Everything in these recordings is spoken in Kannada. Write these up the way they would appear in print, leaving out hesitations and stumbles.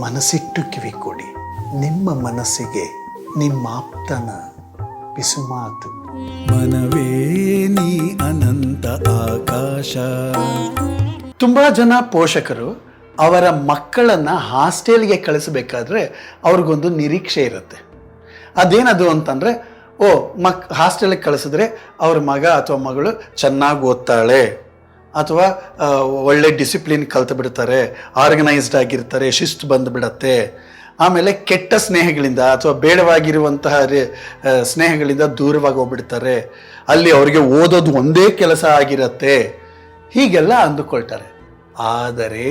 ಮನಸ್ಸಿಟ್ಟು ಕಿವಿ ಕೊಡಿ, ನಿಮ್ಮ ಮನಸ್ಸಿಗೆ ನಿಮ್ಮಾಪ್ತನ ಪಿಸುಮಾತು. ಮನವೇ ನೀ ಅನಂತ ಆಕಾಶ. ತುಂಬ ಜನ ಪೋಷಕರು ಅವರ ಮಕ್ಕಳನ್ನು ಹಾಸ್ಟೆಲ್ಗೆ ಕಳಿಸಬೇಕಾದ್ರೆ ಅವ್ರಿಗೊಂದು ನಿರೀಕ್ಷೆ ಇರುತ್ತೆ. ಅದೇನದು ಅಂತಂದರೆ, ಹಾಸ್ಟೆಲ್ಗೆ ಕಳಿಸಿದ್ರೆ ಅವ್ರ ಮಗ ಅಥವಾ ಮಗಳು ಚೆನ್ನಾಗಿ ಓದ್ತಾಳೆ, ಅಥವಾ ಒಳ್ಳೆ ಡಿಸಿಪ್ಲಿನ್ ಕಲ್ತು ಬಿಡ್ತಾರೆ, ಆರ್ಗನೈಸ್ಡ್ ಆಗಿರ್ತಾರೆ, ಶಿಸ್ತು ಬಂದುಬಿಡತ್ತೆ, ಆಮೇಲೆ ಕೆಟ್ಟ ಸ್ನೇಹಗಳಿಂದ ಅಥವಾ ಬೇಡವಾಗಿರುವಂತಹ ಸ್ನೇಹಗಳಿಂದ ದೂರವಾಗಿ ಹೋಗ್ಬಿಡ್ತಾರೆ, ಅಲ್ಲಿ ಅವರಿಗೆ ಓದೋದು ಒಂದೇ ಕೆಲಸ ಆಗಿರತ್ತೆ, ಹೀಗೆಲ್ಲ ಅಂದುಕೊಳ್ತಾರೆ. ಆದರೆ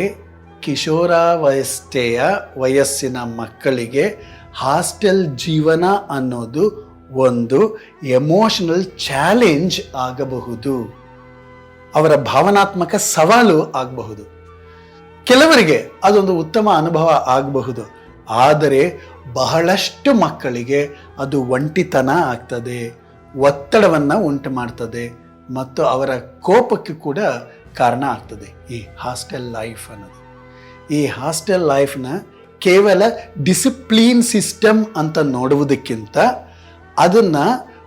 ಕಿಶೋರಾವಸ್ಥೆಯ ವಯಸ್ಸಿನ ಮಕ್ಕಳಿಗೆ ಹಾಸ್ಟೆಲ್ ಜೀವನ ಅನ್ನೋದು ಒಂದು ಎಮೋಷನಲ್ ಚಾಲೆಂಜ್ ಆಗಬಹುದು, ಅವರ ಭಾವನಾತ್ಮಕ ಸವಾಲು ಆಗಬಹುದು. ಕೆಲವರಿಗೆ ಅದೊಂದು ಉತ್ತಮ ಅನುಭವ ಆಗಬಹುದು, ಆದರೆ ಬಹಳಷ್ಟು ಮಕ್ಕಳಿಗೆ ಅದು ಒಂಟಿತನ ಆಗ್ತದೆ, ಒತ್ತಡವನ್ನು ಉಂಟು ಮಾಡ್ತದೆ ಮತ್ತು ಅವರ ಕೋಪಕ್ಕೆ ಕೂಡ ಕಾರಣ ಆಗ್ತದೆ ಈ ಹಾಸ್ಟೆಲ್ ಲೈಫ್ ಅನ್ನೋದು. ಈ ಹಾಸ್ಟೆಲ್ ಲೈಫ್ನ ಕೇವಲ ಡಿಸಿಪ್ಲಿನ್ ಸಿಸ್ಟಮ್ ಅಂತ ನೋಡುವುದಕ್ಕಿಂತ ಅದನ್ನು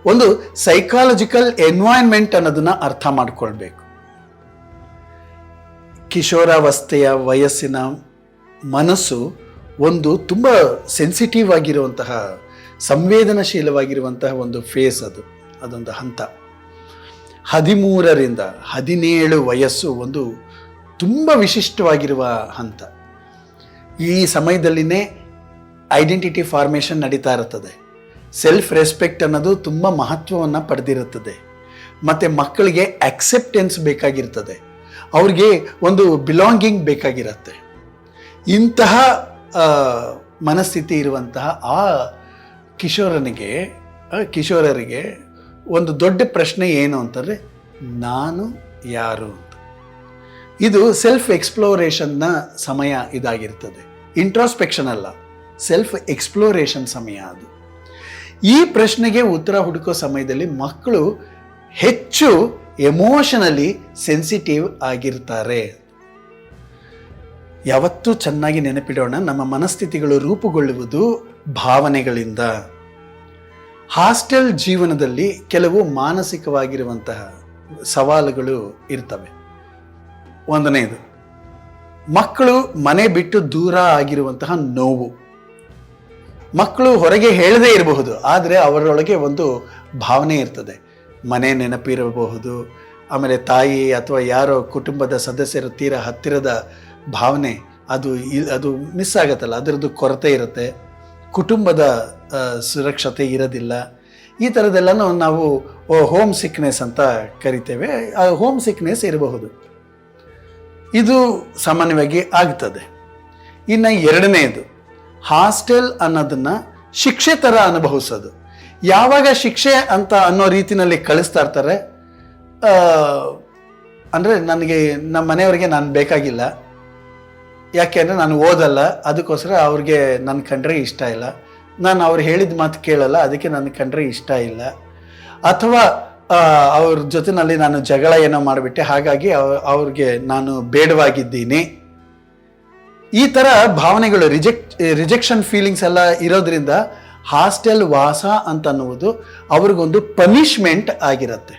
ಒಂದು ಸೈಕಾಲಜಿಕಲ್ ಎನ್ವೈರ್ನ್ಮೆಂಟ್ ಅನ್ನೋದನ್ನು ಅರ್ಥ ಮಾಡಿಕೊಳ್ಬೇಕು. ಕಿಶೋರಾವಸ್ಥೆಯ ವಯಸ್ಸಿನ ಮನಸ್ಸು ಒಂದು ತುಂಬ ಸೆನ್ಸಿಟಿವ್ ಆಗಿರುವಂತಹ, ಸಂವೇದನಶೀಲವಾಗಿರುವಂತಹ ಒಂದು ಫೇಸ್, ಅದೊಂದು ಹಂತ. 13ರಿಂದ 17 ವಯಸ್ಸು ಒಂದು ತುಂಬ ವಿಶಿಷ್ಟವಾಗಿರುವ ಹಂತ. ಈ ಸಮಯದಲ್ಲಿನೇ ಐಡೆಂಟಿಟಿ ಫಾರ್ಮೇಷನ್ ನಡೀತಾ ಇರುತ್ತದೆ. ಸೆಲ್ಫ್ ರೆಸ್ಪೆಕ್ಟ್ ಅನ್ನೋದು ತುಂಬ ಮಹತ್ವವನ್ನು ಪಡೆದಿರುತ್ತದೆ. ಮತ್ತು ಮಕ್ಕಳಿಗೆ ಅಕ್ಸೆಪ್ಟೆನ್ಸ್ ಬೇಕಾಗಿರ್ತದೆ, ಅವ್ರಿಗೆ ಒಂದು ಬಿಲಾಂಗಿಂಗ್ ಬೇಕಾಗಿರುತ್ತೆ. ಇಂತಹ ಮನಸ್ಥಿತಿ ಇರುವಂತಹ ಆ ಕಿಶೋರರಿಗೆ ಒಂದು ದೊಡ್ಡ ಪ್ರಶ್ನೆ ಏನು ಅಂತಂದರೆ, ನಾನು ಯಾರು ಅಂತ. ಇದು ಸೆಲ್ಫ್ ಎಕ್ಸ್ಪ್ಲೋರೇಷನ್ನ ಸಮಯ ಇದಾಗಿರ್ತದೆ, ಇಂಟ್ರಾಸ್ಪೆಕ್ಷನ್ ಅಲ್ಲ, ಸೆಲ್ಫ್ ಎಕ್ಸ್ಪ್ಲೋರೇಷನ್ ಸಮಯ ಅದು. ಈ ಪ್ರಶ್ನೆಗೆ ಉತ್ತರ ಹುಡುಕೋ ಸಮಯದಲ್ಲಿ ಮಕ್ಕಳು ಹೆಚ್ಚು ಎಮೋಷನಲಿ ಸೆನ್ಸಿಟಿವ್ ಆಗಿರ್ತಾರೆ. ಯಾವತ್ತೂ ಚೆನ್ನಾಗಿ ನೆನಪಿಡೋಣ, ನಮ್ಮ ಮನಸ್ಥಿತಿಗಳು ರೂಪುಗೊಳ್ಳುವುದು ಭಾವನೆಗಳಿಂದ. ಹಾಸ್ಟೆಲ್ ಜೀವನದಲ್ಲಿ ಕೆಲವು ಮಾನಸಿಕವಾಗಿರುವಂತಹ ಸವಾಲುಗಳು ಇರ್ತವೆ. ಒಂದನೇದು, ಮಕ್ಕಳು ಮನೆ ಬಿಟ್ಟು ದೂರ ಆಗಿರುವಂತಹ ನೋವು. ಮಕ್ಕಳು ಹೊರಗೆ ಹೇಳದೇ ಇರಬಹುದು, ಆದರೆ ಅವರೊಳಗೆ ಒಂದು ಭಾವನೆ ಇರ್ತದೆ, ಮನೆ ನೆನಪಿರಬಹುದು, ಆಮೇಲೆ ತಾಯಿ ಅಥವಾ ಯಾರೋ ಕುಟುಂಬದ ಸದಸ್ಯರು ತೀರ ಹತ್ತಿರದ ಭಾವನೆ, ಅದು ಮಿಸ್ ಆಗತ್ತಲ್ಲ, ಅದರದ್ದು ಕೊರತೆ ಇರುತ್ತೆ, ಕುಟುಂಬದ ಸುರಕ್ಷತೆ ಇರೋದಿಲ್ಲ. ಈ ಥರದ್ದೆಲ್ಲನೂ ನಾವು ಹೋಮ್ ಸಿಕ್ನೆಸ್ ಅಂತ ಕರಿತೇವೆ. ಆ ಹೋಮ್ ಸಿಕ್ನೆಸ್ ಇರಬಹುದು, ಇದು ಸಾಮಾನ್ಯವಾಗಿ ಆಗ್ತದೆ. ಇನ್ನು ಎರಡನೇದು, ಹಾಸ್ಟೆಲ್ ಅನ್ನೋದನ್ನು ಶಿಕ್ಷೆ ಥರ ಅನುಭವಿಸೋದು. ಯಾವಾಗ ಶಿಕ್ಷೆ ಅಂತ ಅನ್ನೋ ರೀತಿಯಲ್ಲಿ ಕಳಿಸ್ತಾ ಇರ್ತಾರೆ, ಅಂದರೆ ನನಗೆ ನಮ್ಮ ಮನೆಯವರಿಗೆ ನಾನು ಬೇಕಾಗಿಲ್ಲ, ಯಾಕೆಂದರೆ ನಾನು ಓದಲ್ಲ, ಅದಕ್ಕೋಸ್ಕರ ಅವ್ರಿಗೆ ನನ್ನ ಕಂಡ್ರೆ ಇಷ್ಟ ಇಲ್ಲ, ನಾನು ಅವ್ರು ಹೇಳಿದ ಮಾತು ಕೇಳಲ್ಲ, ಅದಕ್ಕೆ ನನ್ನ ಕಂಡ್ರೆ ಇಷ್ಟ ಇಲ್ಲ, ಅಥವಾ ಅವ್ರ ಜೊತೆಯಲ್ಲಿ ನಾನು ಜಗಳ ಏನೋ ಮಾಡಿಬಿಟ್ಟೆ, ಹಾಗಾಗಿ ಅವ್ರಿಗೆ ನಾನು ಬೇಡವಾಗಿದ್ದೀನಿ. ಈ ಥರ ಭಾವನೆಗಳು, ರಿಜೆಕ್ಷನ್ ಫೀಲಿಂಗ್ಸ್ ಎಲ್ಲ ಇರೋದ್ರಿಂದ ಹಾಸ್ಟೆಲ್ ವಾಸ ಅಂತ ಅನ್ನುವುದು ಅವ್ರಿಗೊಂದು ಪನಿಷ್ಮೆಂಟ್ ಆಗಿರುತ್ತೆ.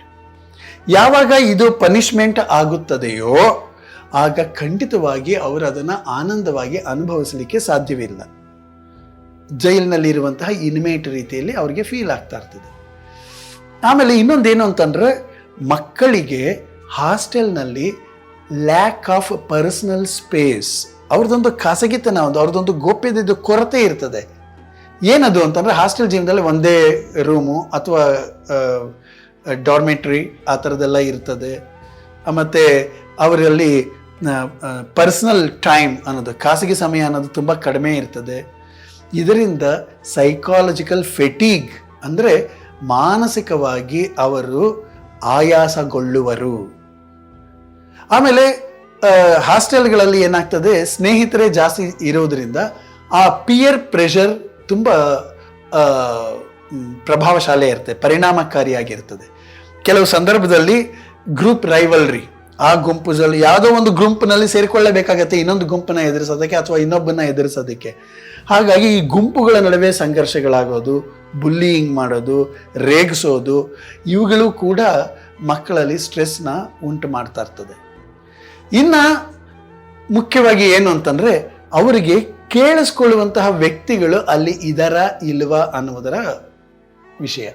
ಯಾವಾಗ ಇದು ಪನಿಷ್ಮೆಂಟ್ ಆಗುತ್ತದೆಯೋ ಆಗ ಖಂಡಿತವಾಗಿ ಅವರು ಅದನ್ನು ಆನಂದವಾಗಿ ಅನುಭವಿಸಲಿಕ್ಕೆ ಸಾಧ್ಯವಿಲ್ಲ. ಜೈಲಿನಲ್ಲಿರುವಂತಹ ಇನ್ಮೇಟ್ ರೀತಿಯಲ್ಲಿ ಅವ್ರಿಗೆ ಫೀಲ್ ಆಗ್ತಾ ಇರ್ತದೆ. ಆಮೇಲೆ ಇನ್ನೊಂದೇನು ಅಂತಂದರೆ, ಮಕ್ಕಳಿಗೆ ಹಾಸ್ಟೆಲ್ನಲ್ಲಿ ಲ್ಯಾಕ್ ಆಫ್ ಪರ್ಸನಲ್ ಸ್ಪೇಸ್, ಅವ್ರದ್ದೊಂದು ಖಾಸಗಿತನ, ಅವ್ರದ್ದೊಂದು ಗೋಪ್ಯದ ಕೊರತೆ ಇರ್ತದೆ. ಏನದು ಅಂತಂದರೆ, ಹಾಸ್ಟೆಲ್ ಜೀವನದಲ್ಲಿ ಒಂದೇ ರೂಮು ಅಥವಾ ಡಾರ್ಮೆಟ್ರಿ ಆ ಥರದ್ದೆಲ್ಲ ಇರ್ತದೆ. ಮತ್ತು ಅವರಲ್ಲಿ ಪರ್ಸನಲ್ ಟೈಮ್ ಅನ್ನೋದು, ಖಾಸಗಿ ಸಮಯ ಅನ್ನೋದು ತುಂಬ ಕಡಿಮೆ ಇರ್ತದೆ. ಇದರಿಂದ ಸೈಕಾಲಜಿಕಲ್ ಫೆಟೀಗ್, ಅಂದರೆ ಮಾನಸಿಕವಾಗಿ ಅವರು ಆಯಾಸಗೊಳ್ಳುವರು. ಆಮೇಲೆ ಹಾಸ್ಟೆಲ್ಗಳಲ್ಲಿ ಏನಾಗ್ತದೆ, ಸ್ನೇಹಿತರೇ ಜಾಸ್ತಿ ಇರೋದರಿಂದ ಆ ಪಿಯರ್ ಪ್ರೆಷರ್ ತುಂಬ ಪ್ರಭಾವಶಾಲಿ ಇರ್ತದೆ, ಪರಿಣಾಮಕಾರಿಯಾಗಿರ್ತದೆ. ಕೆಲವು ಸಂದರ್ಭದಲ್ಲಿ ಗ್ರೂಪ್ ರೈವಲ್ರಿ, ಆ ಗುಂಪುದಲ್ಲಿ ಯಾವುದೋ ಒಂದು ಗುಂಪಿನಲ್ಲಿ ಸೇರಿಕೊಳ್ಳಬೇಕಾಗತ್ತೆ ಇನ್ನೊಂದು ಗುಂಪನ್ನ ಎದುರಿಸೋದಕ್ಕೆ ಅಥವಾ ಇನ್ನೊಬ್ಬನ ಎದುರಿಸೋದಕ್ಕೆ. ಹಾಗಾಗಿ ಈ ಗುಂಪುಗಳ ನಡುವೆ ಸಂಘರ್ಷಗಳಾಗೋದು, ಬುಲ್ಲಿಯಿಂಗ್ ಮಾಡೋದು, ರೇಗಿಸೋದು, ಇವುಗಳು ಕೂಡ ಮಕ್ಕಳಲ್ಲಿ ಸ್ಟ್ರೆಸ್ನ ಉಂಟು ಮಾಡ್ತಾ ಇರ್ತದೆ. ಇನ್ನು ಮುಖ್ಯವಾಗಿ ಏನು ಅಂತಂದರೆ, ಅವರಿಗೆ ಕೇಳಿಸ್ಕೊಳ್ಳುವಂತಹ ವ್ಯಕ್ತಿಗಳು ಅಲ್ಲಿ ಇದರ ಇಲ್ವಾ ಅನ್ನುವುದರ ವಿಷಯ.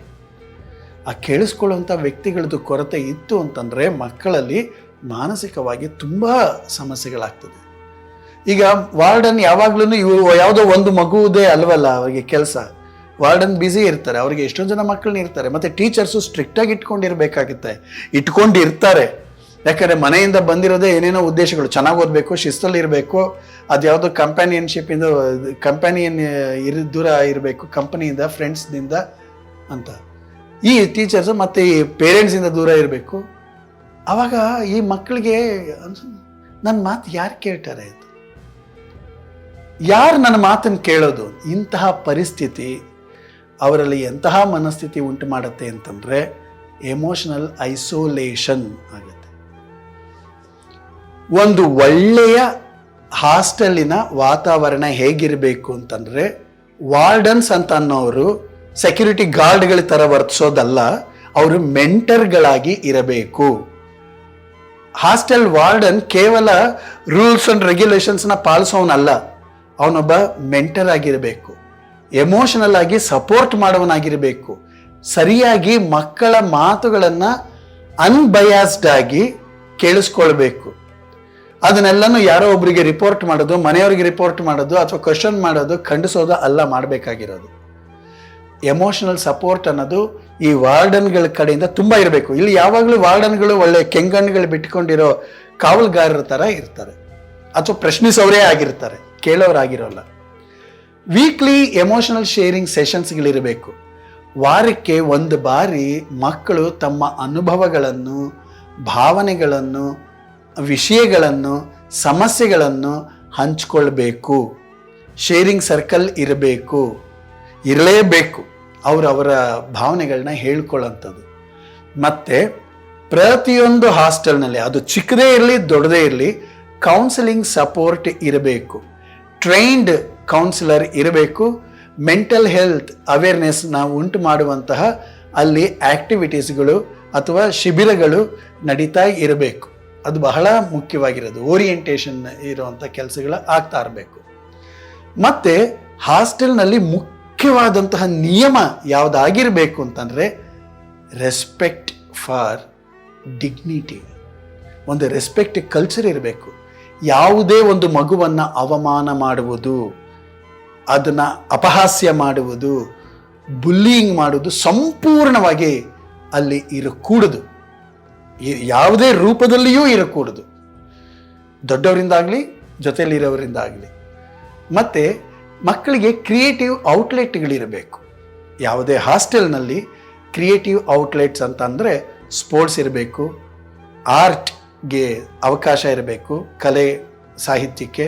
ಆ ಕೇಳಿಸ್ಕೊಳ್ಳುವಂಥ ವ್ಯಕ್ತಿಗಳದ್ದು ಕೊರತೆ ಇತ್ತು ಅಂತಂದರೆ ಮಕ್ಕಳಲ್ಲಿ ಮಾನಸಿಕವಾಗಿ ತುಂಬ ಸಮಸ್ಯೆಗಳಾಗ್ತದೆ. ಈಗ ವಾರ್ಡನ್ ಯಾವಾಗ್ಲೂ ಯಾವುದೋ ಒಂದು ಮಗುವುದೇ ಅಲ್ವಲ್ಲ ಅವರಿಗೆ ಕೆಲಸ. ವಾರ್ಡನ್ ಬ್ಯುಸಿ ಇರ್ತಾರೆ, ಅವರಿಗೆ ಎಷ್ಟೊಂದು ಜನ ಮಕ್ಕಳನ್ನ ಇರ್ತಾರೆ. ಮತ್ತು ಟೀಚರ್ಸು ಸ್ಟ್ರಿಕ್ಟಾಗಿ ಇಟ್ಕೊಂಡಿರ್ತಾರೆ. ಯಾಕಂದರೆ ಮನೆಯಿಂದ ಬಂದಿರೋದೇ ಏನೇನೋ ಉದ್ದೇಶಗಳು, ಚೆನ್ನಾಗಿ ಓದಬೇಕು, ಶಿಸ್ತಲ್ಲಿ ಇರಬೇಕು, ಅದ್ಯಾವುದೋ ಕಂಪ್ಯಾನಿಯನ್ ದೂರ ಇರಬೇಕು, ಕಂಪನಿಯಿಂದ, ಫ್ರೆಂಡ್ಸ್ನಿಂದ ಅಂತ. ಈ ಟೀಚರ್ಸು ಮತ್ತು ಈ ಪೇರೆಂಟ್ಸಿಂದ ದೂರ ಇರಬೇಕು. ಆವಾಗ ಈ ಮಕ್ಕಳಿಗೆ ನನ್ನ ಮಾತು ಯಾರು ಕೇಳ್ತಾರೆ, ಇದು ಯಾರು ನನ್ನ ಮಾತನ್ನು ಕೇಳೋದು? ಇಂತಹ ಪರಿಸ್ಥಿತಿ ಅವರಲ್ಲಿ ಎಂತಹ ಮನಸ್ಥಿತಿ ಉಂಟು ಮಾಡುತ್ತೆ ಅಂತಂದರೆ ಎಮೋಷನಲ್ ಐಸೋಲೇಷನ್ ಆಗುತ್ತೆ. ಒಂದು ಒಳ್ಳೆಯ ಹಾಸ್ಟೆಲಿನ ವಾತಾವರಣ ಹೇಗಿರಬೇಕು ಅಂತಂದರೆ, ವಾರ್ಡನ್ಸ್ ಅಂತ ಅನ್ನೋರು ಸೆಕ್ಯೂರಿಟಿ ಗಾರ್ಡ್ಗಳ ಥರ ವರ್ತಿಸೋದಲ್ಲ, ಅವರು ಮೆಂಟರ್ಗಳಾಗಿ ಇರಬೇಕು. ಹಾಸ್ಟೆಲ್ ವಾರ್ಡನ್ ಕೇವಲ ರೂಲ್ಸ್ ಅಂಡ್ ರೆಗ್ಯುಲೇಷನ್ಸ್ನ ಪಾಲಿಸೋನಲ್ಲ, ಅವನೊಬ್ಬ ಮೆಂಟರ್ ಆಗಿರಬೇಕು, ಎಮೋಷನಲ್ ಆಗಿ ಸಪೋರ್ಟ್ ಮಾಡುವನಾಗಿರಬೇಕು, ಸರಿಯಾಗಿ ಮಕ್ಕಳ ಮಾತುಗಳನ್ನು ಅನ್ಬಯಾಸ್ಡ್ ಆಗಿ ಕೇಳಿಸ್ಕೊಳ್ಬೇಕು. ಅದನ್ನೆಲ್ಲನೂ ಯಾರೋ ಒಬ್ಬರಿಗೆ ರಿಪೋರ್ಟ್ ಮಾಡೋದು, ಮನೆಯವರಿಗೆ ರಿಪೋರ್ಟ್ ಮಾಡೋದು ಅಥವಾ ಕ್ವಶನ್ ಮಾಡೋದು, ಖಂಡಿಸೋದು ಅಲ್ಲ ಮಾಡಬೇಕಾಗಿರೋದು. ಎಮೋಷನಲ್ ಸಪೋರ್ಟ್ ಅನ್ನೋದು ಈ ವಾರ್ಡನ್ಗಳ ಕಡೆಯಿಂದ ತುಂಬ ಇರಬೇಕು. ಇಲ್ಲಿ ಯಾವಾಗಲೂ ವಾರ್ಡನ್ಗಳು ಒಳ್ಳೆ ಕೆಂಗಣ್ಣುಗಳು ಬಿಟ್ಕೊಂಡಿರೋ ಕಾವಲುಗಾರರ ಥರ ಇರ್ತಾರೆ, ಅಥವಾ ಪ್ರಶ್ನಿಸೋರೇ ಆಗಿರ್ತಾರೆ, ಕೇಳೋರಾಗಿರೋಲ್ಲ. ವೀಕ್ಲಿ ಎಮೋಷನಲ್ ಶೇರಿಂಗ್ ಸೆಷನ್ಸ್ಗಳಿರಬೇಕು. ವಾರಕ್ಕೆ ಒಂದು ಬಾರಿ ಮಕ್ಕಳು ತಮ್ಮ ಅನುಭವಗಳನ್ನು, ಭಾವನೆಗಳನ್ನು, ವಿಷಯಗಳನ್ನು, ಸಮಸ್ಯೆಗಳನ್ನು ಹಂಚ್ಕೊಳ್ಬೇಕು. ಶೇರಿಂಗ್ ಸರ್ಕಲ್ ಇರಲೇಬೇಕು. ಅವರ ಭಾವನೆಗಳನ್ನ ಹೇಳ್ಕೊಳ್ಳೋಂಥದ್ದು. ಮತ್ತು ಪ್ರತಿಯೊಂದು ಹಾಸ್ಟೆಲ್ನಲ್ಲಿ, ಅದು ಚಿಕ್ಕದೇ ಇರಲಿ ದೊಡ್ಡದೇ ಇರಲಿ, ಕೌನ್ಸಿಲಿಂಗ್ ಸಪೋರ್ಟ್ ಇರಬೇಕು. ಟ್ರೈನ್ಡ್ ಕೌನ್ಸಿಲರ್ ಇರಬೇಕು. ಮೆಂಟಲ್ ಹೆಲ್ತ್ ಅವೇರ್ನೆಸ್ನ ಉಂಟು ಮಾಡುವಂತಹ ಅಲ್ಲಿ ಆ್ಯಕ್ಟಿವಿಟೀಸ್ಗಳು ಅಥವಾ ಶಿಬಿರಗಳು ನಡೀತಾ ಇರಬೇಕು. ಅದು ಬಹಳ ಮುಖ್ಯವಾಗಿರೋದು. ಓರಿಯೆಂಟೇಷನ್ ಇರುವಂಥ ಕೆಲಸಗಳು ಆಗ್ತಾ ಇರಬೇಕು. ಮತ್ತು ಹಾಸ್ಟೆಲ್ನಲ್ಲಿ ಮುಖ್ಯವಾದಂತಹ ನಿಯಮ ಯಾವುದಾಗಿರಬೇಕು ಅಂತಂದರೆ, ರೆಸ್ಪೆಕ್ಟ್ ಫಾರ್ ಡಿಗ್ನಿಟಿ. ಒಂದು ರೆಸ್ಪೆಕ್ಟ್ ಕಲ್ಚರ್ ಇರಬೇಕು. ಯಾವುದೇ ಒಂದು ಮಗುವನ್ನು ಅವಮಾನ ಮಾಡುವುದು, ಅದನ್ನು ಅಪಹಾಸ್ಯ ಮಾಡುವುದು, ಬುಲ್ಲಿಯಿಂಗ್ ಮಾಡುವುದು ಸಂಪೂರ್ಣವಾಗಿ ಅಲ್ಲಿ ಇರಕೂಡದು. ಯಾವುದೇ ರೂಪದಲ್ಲಿಯೂ ಇರಕೂಡದು, ದೊಡ್ಡವರಿಂದಾಗಲಿ ಜೊತೆಯಲ್ಲಿರೋವರಿಂದಾಗಲಿ. ಮತ್ತು ಮಕ್ಕಳಿಗೆ ಕ್ರಿಯೇಟಿವ್ ಔಟ್ಲೆಟ್ಗಳಿರಬೇಕು. ಯಾವುದೇ ಹಾಸ್ಟೆಲ್ನಲ್ಲಿ ಕ್ರಿಯೇಟಿವ್ ಔಟ್ಲೆಟ್ಸ್ ಅಂತ ಅಂದರೆ ಸ್ಪೋರ್ಟ್ಸ್ ಇರಬೇಕು, ಆರ್ಟ್ಗೆ ಅವಕಾಶ ಇರಬೇಕು, ಕಲೆ ಸಾಹಿತ್ಯಕ್ಕೆ,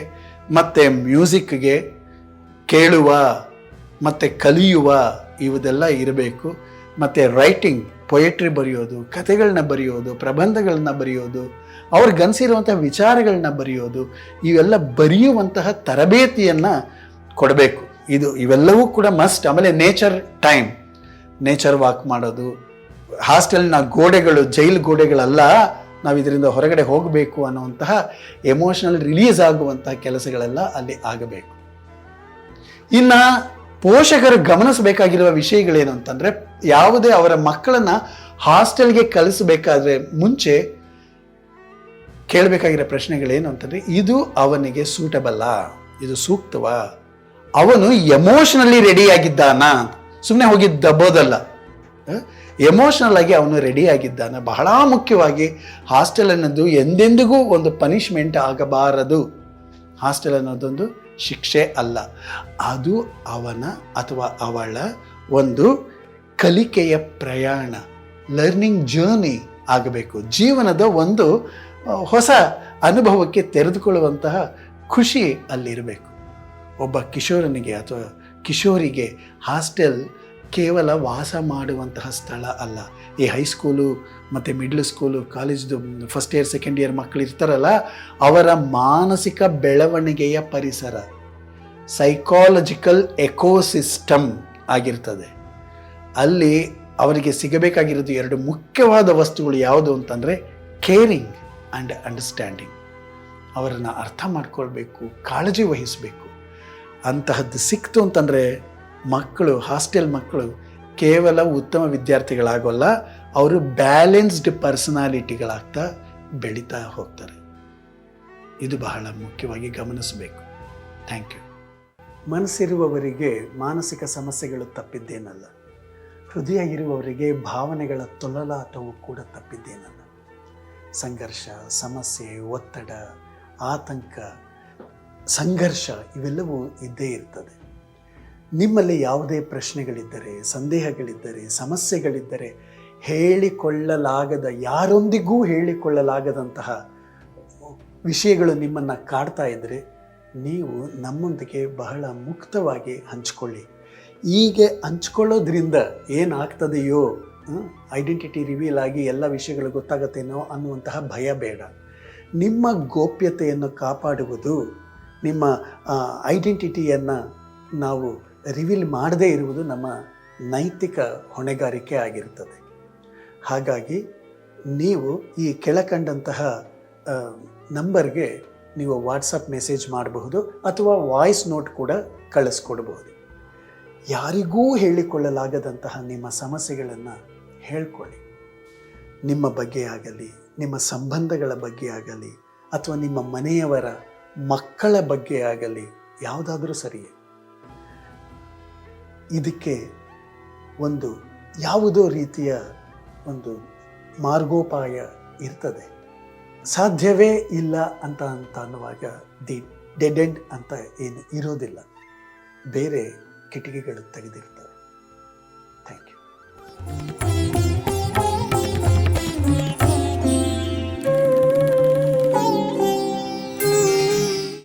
ಮತ್ತು ಮ್ಯೂಸಿಕ್ಗೆ, ಕೇಳುವ ಮತ್ತು ಕಲಿಯುವ ಇವುದೆಲ್ಲ ಇರಬೇಕು. ಮತ್ತು ರೈಟಿಂಗ್, ಪೊಯೆಟ್ರಿ ಬರೆಯೋದು, ಕಥೆಗಳನ್ನ ಬರೆಯೋದು, ಪ್ರಬಂಧಗಳನ್ನ ಬರೆಯೋದು, ಅವ್ರಿಗನ್ಸಿರುವಂಥ ವಿಚಾರಗಳನ್ನ ಬರೆಯೋದು, ಇವೆಲ್ಲ ಬರೆಯುವಂತಹ ತರಬೇತಿಯನ್ನು ಕೊಡಬೇಕು. ಇವೆಲ್ಲವೂ ಕೂಡ ಮಸ್ಟ್. ಆಮೇಲೆ ನೇಚರ್ ವಾಕ್ ಮಾಡೋದು. ಹಾಸ್ಟೆಲ್ನ ಗೋಡೆಗಳು ಜೈಲು ಗೋಡೆಗಳಲ್ಲ, ನಾವು ಇದರಿಂದ ಹೊರಗಡೆ ಹೋಗಬೇಕು ಅನ್ನುವಂತಹ ಎಮೋಷನಲ್ ರಿಲೀಸ್ ಆಗುವಂತಹ ಕೆಲಸಗಳೆಲ್ಲ ಅಲ್ಲಿ ಆಗಬೇಕು. ಇನ್ನು ಪೋಷಕರು ಗಮನಿಸಬೇಕಾಗಿರುವ ವಿಷಯಗಳೇನು ಅಂತಂದರೆ, ಯಾವುದೇ ಅವರ ಮಕ್ಕಳನ್ನು ಹಾಸ್ಟೆಲ್ಗೆ ಕಳಿಸಬೇಕಾದ್ರೆ ಮುಂಚೆ ಕೇಳಬೇಕಾಗಿರೋ ಪ್ರಶ್ನೆಗಳೇನು ಅಂತಂದರೆ, ಇದು ಅವನಿಗೆ ಸೂಟಬಲ್ಲಾ, ಇದು ಸೂಕ್ತವಾ, ಅವನು ಎಮೋಷನಲಿ ರೆಡಿಯಾಗಿದ್ದಾನ, ಸುಮ್ಮನೆ ಹೋಗಿ ದಬ್ಬೋದಲ್ಲ, ಎಮೋಷನಲ್ ಆಗಿ ಅವನು ರೆಡಿಯಾಗಿದ್ದಾನ. ಬಹಳ ಮುಖ್ಯವಾಗಿ ಹಾಸ್ಟೆಲ್ ಅನ್ನೋದು ಎಂದೆಂದಿಗೂ ಒಂದು ಪನಿಷ್ಮೆಂಟ್ ಆಗಬಾರದು. ಹಾಸ್ಟೆಲ್ ಅನ್ನೋದೊಂದು ಶಿಕ್ಷೆ ಅಲ್ಲ, ಅದು ಅವನ ಅಥವಾ ಅವಳ ಒಂದು ಕಲಿಕೆಯ ಪ್ರಯಾಣ, ಲರ್ನಿಂಗ್ ಜರ್ನಿ ಆಗಬೇಕು. ಜೀವನದ ಒಂದು ಹೊಸ ಅನುಭವಕ್ಕೆ ತೆರೆದುಕೊಳ್ಳುವಂತಹ ಖುಷಿ ಅಲ್ಲಿರಬೇಕು. ಒಬ್ಬ ಕಿಶೋರನಿಗೆ ಅಥವಾ ಕಿಶೋರಿಗೆ ಹಾಸ್ಟೆಲ್ ಕೇವಲ ವಾಸ ಮಾಡುವಂತಹ ಸ್ಥಳ ಅಲ್ಲ. ಈ ಹೈಸ್ಕೂಲು ಮತ್ತು ಮಿಡ್ಲ್ ಸ್ಕೂಲು ಕಾಲೇಜ್ದು ಫಸ್ಟ್ ಇಯರ್ ಸೆಕೆಂಡ್ ಇಯರ್ ಮಕ್ಕಳು ಇರ್ತಾರಲ್ಲ, ಅವರ ಮಾನಸಿಕ ಬೆಳವಣಿಗೆಯ ಪರಿಸರ, ಸೈಕಾಲಜಿಕಲ್ ಎಕೋಸಿಸ್ಟಮ್ ಆಗಿರ್ತದೆ. ಅಲ್ಲಿ ಅವರಿಗೆ ಸಿಗಬೇಕಾಗಿರೋದು 2 ಮುಖ್ಯವಾದ ವಸ್ತುಗಳು ಯಾವುದು ಅಂತಂದರೆ ಕೇರಿಂಗ್ ಆ್ಯಂಡ್ ಅಂಡರ್ಸ್ಟ್ಯಾಂಡಿಂಗ್. ಅವರನ್ನು ಅರ್ಥ ಮಾಡ್ಕೊಳ್ಬೇಕು, ಕಾಳಜಿ ವಹಿಸಬೇಕು. ಅಂತಹದ್ದು ಸಿಕ್ತು ಅಂತಂದರೆ ಮಕ್ಕಳು, ಹಾಸ್ಟೆಲ್ ಮಕ್ಕಳು ಕೇವಲ ಉತ್ತಮ ವಿದ್ಯಾರ್ಥಿಗಳಾಗೋಲ್ಲ, ಅವರು ಬ್ಯಾಲೆನ್ಸ್ಡ್ ಪರ್ಸನಾಲಿಟಿಗಳಾಗ್ತಾ ಬೆಳೀತಾ ಹೋಗ್ತಾರೆ. ಇದು ಬಹಳ ಮುಖ್ಯವಾಗಿ ಗಮನಿಸಬೇಕು. Thank you. ಮನಸ್ಸಿರುವವರಿಗೆ ಮಾನಸಿಕ ಸಮಸ್ಯೆಗಳು ತಪ್ಪಿದ್ದೇನಲ್ಲ, ಹೃದಯ ಇರುವವರಿಗೆ ಭಾವನೆಗಳ ತೊಳಲಾಟವು ಕೂಡ ತಪ್ಪಿದ್ದೇನಲ್ಲ. ಸಂಘರ್ಷ, ಸಮಸ್ಯೆ, ಒತ್ತಡ, ಆತಂಕ, ಸಂಘರ್ಷ ಇವೆಲ್ಲವೂ ಇದ್ದೇ ಇರ್ತದೆ. ನಿಮ್ಮಲ್ಲಿ ಯಾವುದೇ ಪ್ರಶ್ನೆಗಳಿದ್ದರೆ, ಸಂದೇಹಗಳಿದ್ದರೆ, ಸಮಸ್ಯೆಗಳಿದ್ದರೆ, ಹೇಳಿಕೊಳ್ಳಲಾಗದ, ಯಾರೊಂದಿಗೂ ಹೇಳಿಕೊಳ್ಳಲಾಗದಂತಹ ವಿಷಯಗಳು ನಿಮ್ಮನ್ನು ಕಾಡ್ತಾ ಇದ್ದರೆ ನೀವು ನಮ್ಮೊಂದಿಗೆ ಬಹಳ ಮುಕ್ತವಾಗಿ ಹಂಚ್ಕೊಳ್ಳಿ. ಹೀಗೆ ಹಂಚ್ಕೊಳ್ಳೋದ್ರಿಂದ ಏನಾಗ್ತದೆಯೋ, ಐಡೆಂಟಿಟಿ ರಿವೀಲ್ ಆಗಿ ಎಲ್ಲ ವಿಷಯಗಳು ಗೊತ್ತಾಗತ್ತೇನೋ ಅನ್ನುವಂತಹ ಭಯ ಬೇಡ. ನಿಮ್ಮ ಗೋಪ್ಯತೆಯನ್ನು ಕಾಪಾಡುವುದು, ನಿಮ್ಮ ಐಡೆಂಟಿಟಿಯನ್ನು ನಾವು ರಿವೀಲ್ ಮಾಡದೇ ಇರುವುದು ನಮ್ಮ ನೈತಿಕ ಹೊಣೆಗಾರಿಕೆ ಆಗಿರ್ತದೆ. ಹಾಗಾಗಿ ನೀವು ಈ ಕೆಳಕಂಡಂತಹ ನಂಬರ್ಗೆ ನೀವು ವಾಟ್ಸಪ್ ಮೆಸೇಜ್ ಮಾಡಬಹುದು ಅಥವಾ ವಾಯ್ಸ್ ನೋಟ್ ಕೂಡ ಕಳಿಸ್ಕೊಡ್ಬಹುದು. ಯಾರಿಗೂ ಹೇಳಿಕೊಳ್ಳಲಾಗದಂತಹ ನಿಮ್ಮ ಸಮಸ್ಯೆಗಳನ್ನು ಹೇಳ್ಕೊಳ್ಳಿ. ನಿಮ್ಮ ಬಗ್ಗೆ ಆಗಲಿ, ನಿಮ್ಮ ಸಂಬಂಧಗಳ ಬಗ್ಗೆ ಆಗಲಿ, ಅಥವಾ ನಿಮ್ಮ ಮನೆಯವರ ಮಕ್ಕಳ ಬಗ್ಗೆ ಆಗಲಿ, ಯಾವುದಾದ್ರೂ ಸರಿಯೇ. ಇದಕ್ಕೆ ಯಾವುದೋ ರೀತಿಯ ಒಂದು ಮಾರ್ಗೋಪಾಯ ಇರ್ತದೆ. ಸಾಧ್ಯವೇ ಇಲ್ಲ ಅಂತ ಅನ್ನುವಾಗ ಡೆಡ್ ಎಂಡ್ ಅಂತ ಏನು ಇರೋದಿಲ್ಲ, ಬೇರೆ ಕಿಟಕಿಗಳು ತೆಗೆದಿರ್ತವೆ. Thank you.